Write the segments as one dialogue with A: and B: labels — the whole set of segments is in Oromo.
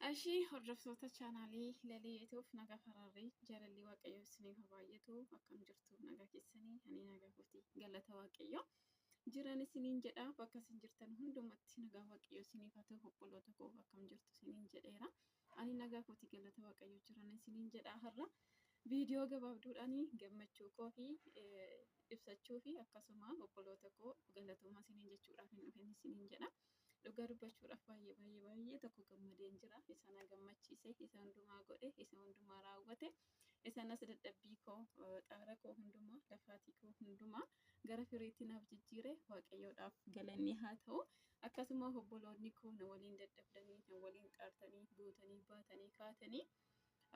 A: Ashii hordoftoota chaanaalii laliituuf naga fararrii jaalalli waaqayyo isiniif haa baay'atu akkam jirtu naga keessanii ani naga kooti galata waaqayyo jiran isiniin jedha bakka isin jirtan hundumatti nagaa waaqayyo isiniif haa ta'u obboloota koo akkam jirtu isiniin jedheera ani nagaa kooti galata waaqayyo jiran isiniin jedha har'a viidiyoo gabaabduudhaan gammachuu koo fi ibsachuu fi akkasuma obboloota koo galatoomaa isiniin jechuudhaaf hin dhufeen isiniin jedha. Dhugaa dubbachuudhaaf baay'ee tokko gammadeen jira. Isa na gammachiise, isa hundumaa godhe, isa hundumaa raawwate, isanas dadhabbii koo, xaara koo hundumaa, lafaatii koo hundumaa gara firiitti naaf jijjiire waaqayyoodhaaf galanni haa ta'u. Akkasuma obboloonni koo na waliin dadhabdanii, na waliin xaartanii, buutanii, baatanii, kaatanii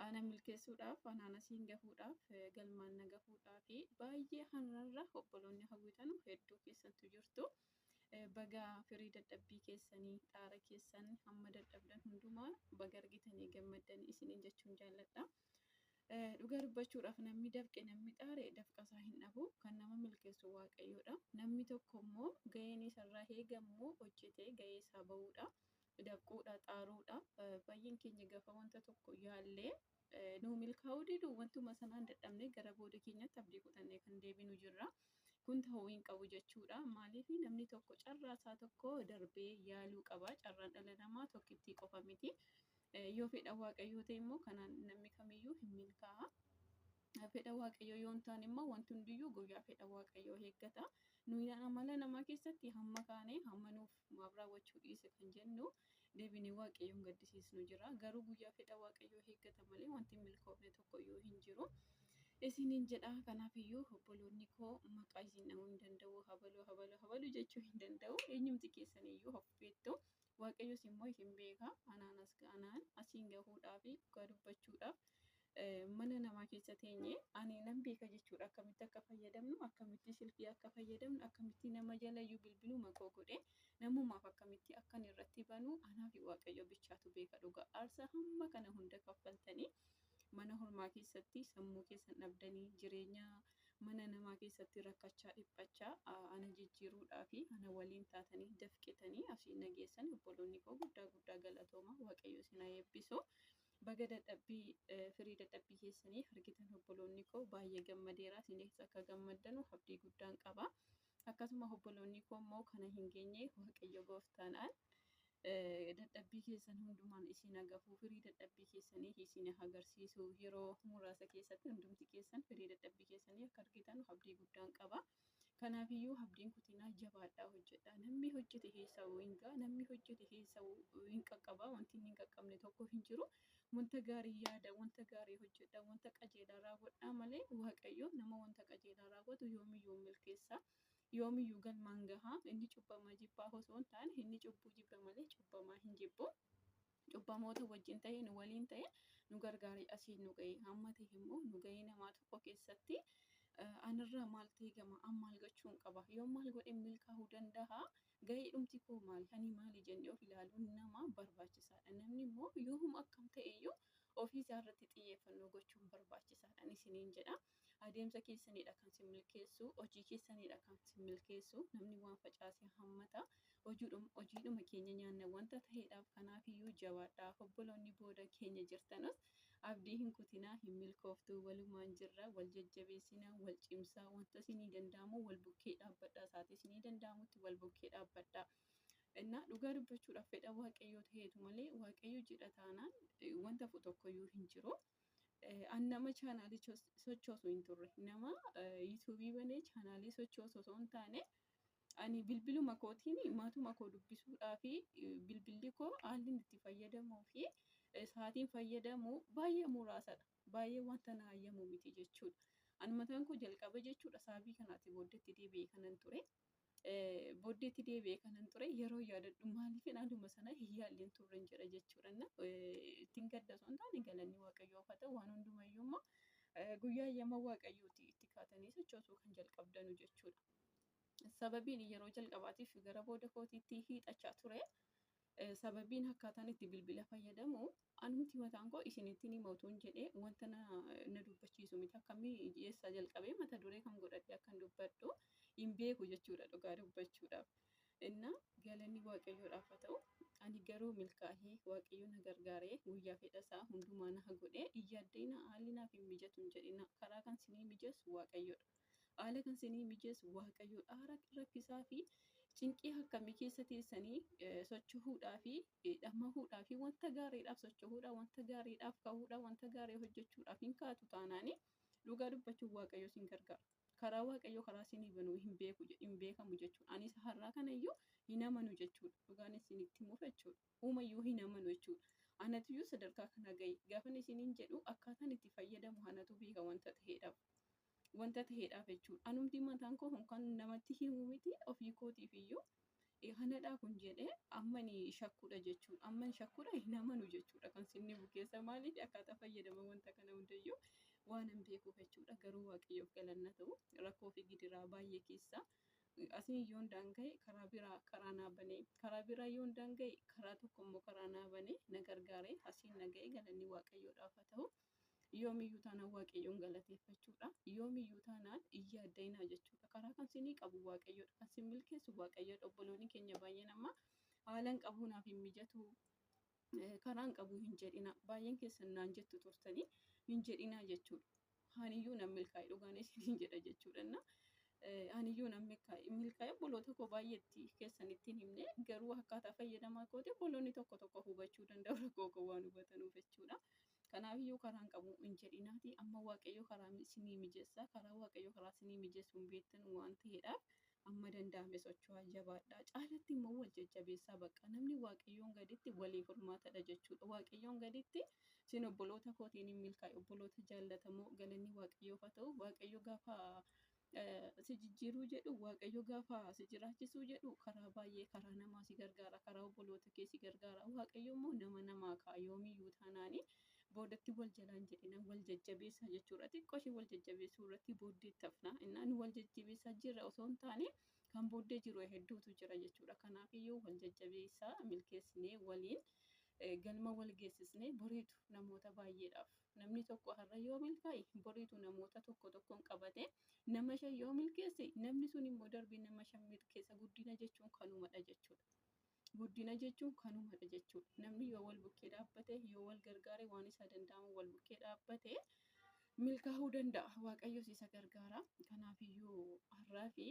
A: ana milkeessuudhaaf, anaanasiin gahuudhaaf, galmaan na gahuudhaaf baay'ee hanarra obboloonni hawwitan hedduu keessattuu jirtu. Baga firii dadhabbii keessanii xaara keessan hamma dadhabdan hundumaa baga argitanii gammaddan isiniin jechuun jaalladha. Dhugaa dubbachuudhaaf namni dafqe namni xaare dafqasaa hin dhabu kan nama milkeessu waaqayyoodha. Namni tokko immoo gaheen isarraa eegamu hojjetee gahee isaa bahuudha. Dafquudha xaaruudha. Baay'een keenya gafa wanta tokko yaallee nuu milkaa'uu didu wantuma sanaan dadhabnee gara booda keenyatti abdii kutannee kan deebinu jirra. Kun ta'uu hin qabu jechuudha. Maaliif namni tokko carraa isaa tokko darbee yaaluu qaba. Carraan dhala namaa tokkittii qofa miti. Yoo fedha waaqayyoo ta'e immoo kanaan namni kamiyyuu hin milkaa'a. Fedha waaqayyoo yoo hin taane immoo wanti hundiyyuu guyyaa fedha waaqayyoo eeggata. Nuyi amala namaa keessatti hamma kaanee hamma nuuf maaf raawwachuu dhiise kan jennu deebinee waaqayyoon gaddisiisnu jira. Garuu guyyaa fedha waaqayyoo eeggata malee wanti milkoofne tokkoyyuu hin jiru. Isiniin jedha kanaafiyyuu obboloonni koo maqaa isin dhahuu hin danda'u habaluu jechuu hin danda'u eenyumti keessaniyyuu of beektu waaqayyos immoo isin beeka anaan asiin gahuudhaaf dhugaa dubbachuudhaaf mana namaa keessa teenye ani nan beeka jechuudha akkamitti akka fayyadamnu akkamitti silkii akka fayyadamnu akkamitti nama jalayyuu bilbiluu makoo godhe namumaaf akkamitti akkan irratti banu anaa fi waaqayyo bichaatu beeka dhugaa aarsaa hamma kana hunda kaffaltanii. Mana hormaa keessatti sammuu keessan dhabdanii jireenya mana namaa keessatti rakkachaa dhiphachaa ana jijjiiruudhaa fi ana waliin taatanii dafqitanii asiin nageessan obboloonni koo guddaa galatooma waaqayyo isin haa eebbisu. Baga dadhabbii firii dadhabbii keessanii argitan obboloonni koo baay'ee gammadeera isinis akka gammaddanu abdii guddaan qaba. Akkasuma obboloonni koo immoo kana hin geenye waaqayyo gooftaadhaan. Dadhabbii keessan hundumaan isin agafuu firii dadhabbii keessanii isin agarsiisu yeroo muraasa keessatti hundumti keessan firii dadhabbii keessanii akka argitan abdii guddaan qaba. Kanaafiyyuu abdiin kutinaa jabaadhaa hojjedha. Namni hojjete keessaa hin gaa namni hojjete keessaa hin qaqqaba wanti hin qaqqabne tokko hin jiru. Wanta gaarii yaada wanta gaarii hojjedha wanta qajeelaa raawwadhaa malee waaqayyo nama wanta qajeelaa raawwatu yoomiyyuu milkeessa. Yoomiyyuu galmaan gahaa inni cubbamaa jibbaa osoo hin taane inni cubbuu jibba malee cubbamaa hin jibbu. Cubbamoota wajjin ta'ee nu waliin ta'e nu gargaaree asiin nu ga'e hamma ta'e immoo nu ga'ee namaa tokko keessatti anarraa maal ta'e gama maal gochuun qaba yoo maal godhe milkaa'uu danda'a ga'ee dhumti koo maali ani maali jennee of ilaaluun nama barbaachisaadha. Namni immoo yoom akkam ta'eyyuu ofii isaa irratti xiyyeeffannoo gochuun barbaachisaadha isiniin jedha. Adeemsa keessanidha kan si milkeessu hojii keessanidha kan si milkeessu namni waan facaase hammata hojiidhuma keenya nyaanna wanta ta'eedhaaf kanaafiyyuu jabaadhaa obboloonni booda keenya jirtanus abdii hin kutinaa hin milkooftu walumaan jirra wal jajjabeessinaa wal cimsaa wanta isinii danda'amu wal bukkee dhaabbadhaa isaati isinii danda'amutti wal bukkee dhaabbadhaa. Innaa dhugaa dubbachuudhaaf fedha waaqayyoo ta'eetu malee waaqayyo jedha taanaan wanta tokkoyyuu hin jiru. Nama chaanaalii sochoosu hin turre nama yuutuubii banee chaanaalii sochoosu osoo hin taane ani bilbiluma kootiin maatuma koo dubbisuudhaa fi bilbilli koo haalli itti fayyadamuu fi sa'aatiin fayyadamu baay'ee muraasadha. Baay'ee wanta na hayyamu miti jechuudha. Ani mataan koo jalqaba jechuudha sababii kanaatti booddeetti deebi'ee kanan ture. Booddeetti deebi'ee kanan ture yeroo yaadadhu maaliif haaluma sana hin yaalleen turre jedha jechuudha. Ittiin gadda osoo hin taane galanni waaqayyoof haa ta'u waan hundumayyuu immoo guyyaa ayyaama waaqayyooti itti kaatanii sochoosuu kan jalqabdanu jechuudha. Sababiin yeroo jalqabaatiif gara booda kootiitti hiixachaa ture. Sababiin akkaataan itti bilbila fayyadamu anumti mataan koo isinittiin himatuun jedhee wanta na dubbachiisu miti akkamii eessaa jalqabee mata duree kan godhadhe akkan dubbadhu hin beeku jechuudha dhugaa dubbachuudhaaf. እና galanni waaqayyoodhaaf haa ta'u. Ani garuu milkaa'ee waaqayyo na gargaaree guyyaa fedhasaa hundumaa na godhee iyyaaddina haalli naaf hin mijatu hin jedhina. Karaa kan isinii mijeessu waaqayyoodha. Haala kan isinii mijeessu waaqayyoodha. Haala rakkisaa fi cinqii akkamii keessa teessanii socho'uudhaa fi dhammahuudhaa fi wanta gaariidhaaf socho'uudhaa, wanta gaariidhaaf ka'uudhaa, wanta gaarii hojjechuudhaaf hin kaatu taanaanii dhugaa dubbachuuf waaqayyo isin gargaara. Karaa waaqayyoo karaa isinii banuu hin beekamu jechuudha. Anis har'aa kanayyuu hin amanu jechuudha. Dhugaan isinitti himuuf jechuudha. Uumayyuu hin amanu jechuudha. Anatuyyuu sadarkaa kana gahe gaafan isiniin jedhu akkaataan itti fayyadamu anatu beeka wanta ta'eedhaaf jechuudha. Anumti mataan koo kan namatti himu miti ofii kootiif iyyuu hanadhaa kun jedhee ammani shakkuudha jechuudha. Amman shakkuudha hin amanu jechuudha. Kan isinni bukeessa maaliif akkaataa fayyadama wanta kana hundayyuu waan hin beekuuf jechuudha. Garuu waaqayyoof galanna ta'u rakkoo fi gidiraa baay'ee keessa asiin yoo daanga'e karaa biraa karaa naa banee karaa biraa yoo daanga'e karaa tokko immoo karaa naa banee na gargaaree asiin na ga'e galanni waaqayyoodhaaf haa ta'u. Yoomiyyuu taanaan waaqayyoon galateeffachuudha. Yoomiyyuu taanaan iyyaaddinaa jechuudha. Karaa kan isinii qabu waaqayyoodha. Kan isin milkeessu waaqayyoodha. Obboloonni keenya baay'een amma haalaan qabuu naaf hin mijatu. Karaan qabu hin jedhina. Baay'een keessan naan jettu turtanii hin jedhinaa jechuudha. Aniyyuu nan milkaa'e dhugaan isiniin jedha jechuudha. Aniyyuu nan milkaa'e obboloota koo baay'eetti keessan ittiin himne garuu akkaataa fayyadamaa kooti obboloonni tokko hubachuu danda'u rakkoo koo waan hubatanuuf jechuudha. Kanaafiyyuu karaan qabu hin jedhinaati. Amma waaqayyo karaa isinii mijeessaa. Karaa waaqayyo karaa isinii mijeessu hin beektan waan ta'eedhaaf amma danda'ame socho'aa jabaadhaa. Caalatti immoo wal jajjabeessaa bakka namni waaqayyoon gaditti waliif furmaatadha jechuudha. Waaqayyoon gaditti isin obboloota kootiin hin milkaa'e obboloota jaallatamoo galanni waaqayyoof haa ta'u. Waaqayyo gaafa si jijjiiruu jedhu waaqayyo gaafa si jiraachisuu jedhu karaa baay'ee karaa namaa si gargaara. Karaa obboloota kee si gargaara. Waaqayyo immoo nama namaa ka'a yoomiyyuu taanaanii boodatti wal jalaan jedhina wal jajjabeessaa jechuudha. Xiqqoo ishee wal jajjabeessuu irratti booddee tafna. Innaan wal jajjabeessaa jirra osoo hin taane kan booddee jiru hedduutu jira jechuudha. Kanaafiyyuu wal jajjabeessaa milkeessinee waliin galma wal geessisnee boriitu namoota baay'eedhaaf. Namni tokko har'a yoo milkaa'e boriitu namoota tokkoon qabate nama shan yoo milkeesse namni sun immoo darbee nama shan milkeessa. Guddina jechuun kanumadha jechuudha. Guddina jechuun kanumadha jechuudha. Namni yoo wal bukkee dhaabbate yoo wal gargaare waan isa danda'amu wal bukkee dhaabbate milkaa'uu danda'a. Waaqayyo isa gargaara. Kanaafiyyuu har'aa fi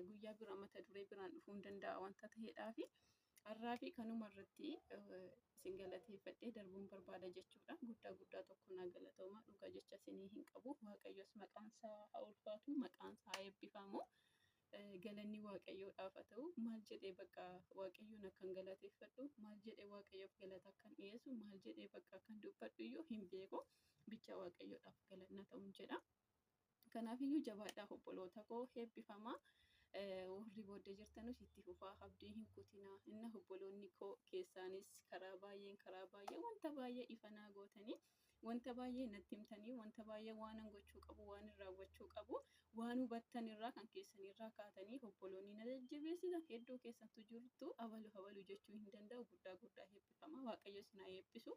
A: guyyaa biraa mata duree biraan dhufuu hin danda'a wanta ta'eedhaa fi har'aa fi kanuma irratti isin galateeffadhee darbuun barbaada jechuudha. Guddaa tokko naa galatooma dhugaa jecha isinii hin qabu. Waaqayyos maqaansaa haa ulfaatu maqaansaa haa eebbifamu. Galanni waaqayyoodhaaf haa ta'u. Maal jedhee bakka waaqayyoon akkan galateeffadhu maal jedhee waaqayyoof galata akkan dhiyeessu maal jedhee bakka akkan dubbadhu iyyuu hin beeku. Bicha waaqayyoodhaaf galanna ta'uun jedha. Kanaafiyyuu jabaadhaa obboloota koo eebbifamaa. Warri booddee jirtanus itti fufaa abdii hin kutinaa. Inna obboloonni koo keessaanis karaa baay'ee wanta baay'ee ifa naa gootanii wanta baay'ee natti himtanii wanta baay'ee waan gochuu qabu waan raawwachuu qabu waan hubattan irraa kan keessan irraa kaatanii obboloonni na jajjabeessitan hedduu keessattuu jirtu abalu jechuu hin danda'u. Guddaa eebbifamaa. Waaqayyo isin haa eebbisu.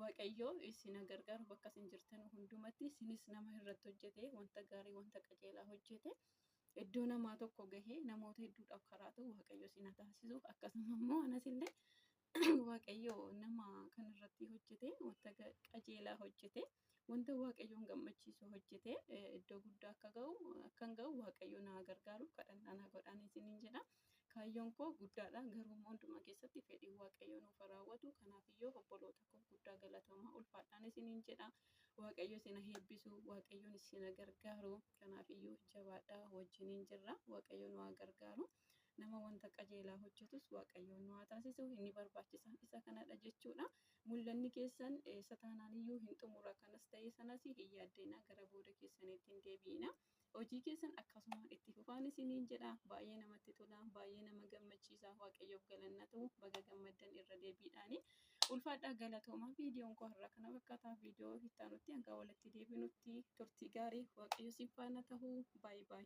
A: Waaqayyo isin gargaaru bakka isin jirtan hundumatti isinis nama irratti hojjete wanta gaarii wanta qajeelaa hojjete. Iddoo namaa tokko gahee namoota hedduudhaaf karaa ta'u waaqayyo isin haa taasisu. Akkasuma immoo anasillee waaqayyo nama kanarratti hojjete wanta qajeelaa hojjete wanta waaqayyoon gammachiisu hojjete iddoo guddaa akkan ga'u waaqayyo na gargaaru kadhannaa na godhaan isiniin jedha. Kaayyoon koo guddaadha garuu hundumaa keessatti fedhii waaqayyo nuuf raawwatu. Kanaafiyyuu obboloota koo guddaa galatoomaa ulfaadhaan isiniin jedha. Waaqayyo isin eebbisu waaqayyoon isin gargaaru. Kanaafiyyuu jabaadhaa wajjiniin jirra. Waaqayyo nu haa gargaaru. Nama wanta qajeelaa hojjetus waaqayyo nu haa taasisu. Inni barbaachisaan isa kanadha jechuudha. Mul'anni keessan sataanaaniyyuu hin xumura kanas ta'ee sanas hin yaaddeenaa gara booda keessaniitti hin deebi'ina. Hojii keessan akkasumaan itti fufaan isiniin jedha. Baay'ee namatti tola. Baay'ee nama gammachiisa. Waaqayyoof galanna ta'u baga gammaddan irra deebiidhaani. Ulfaadhaa galatoomaa. Viidiyoon koo har'a kana fakkaataa. Viidiyoo itti aanutti hanga walitti deebinutti turtii gaarii waaqayyo siif faana ta'u. Baay'ee.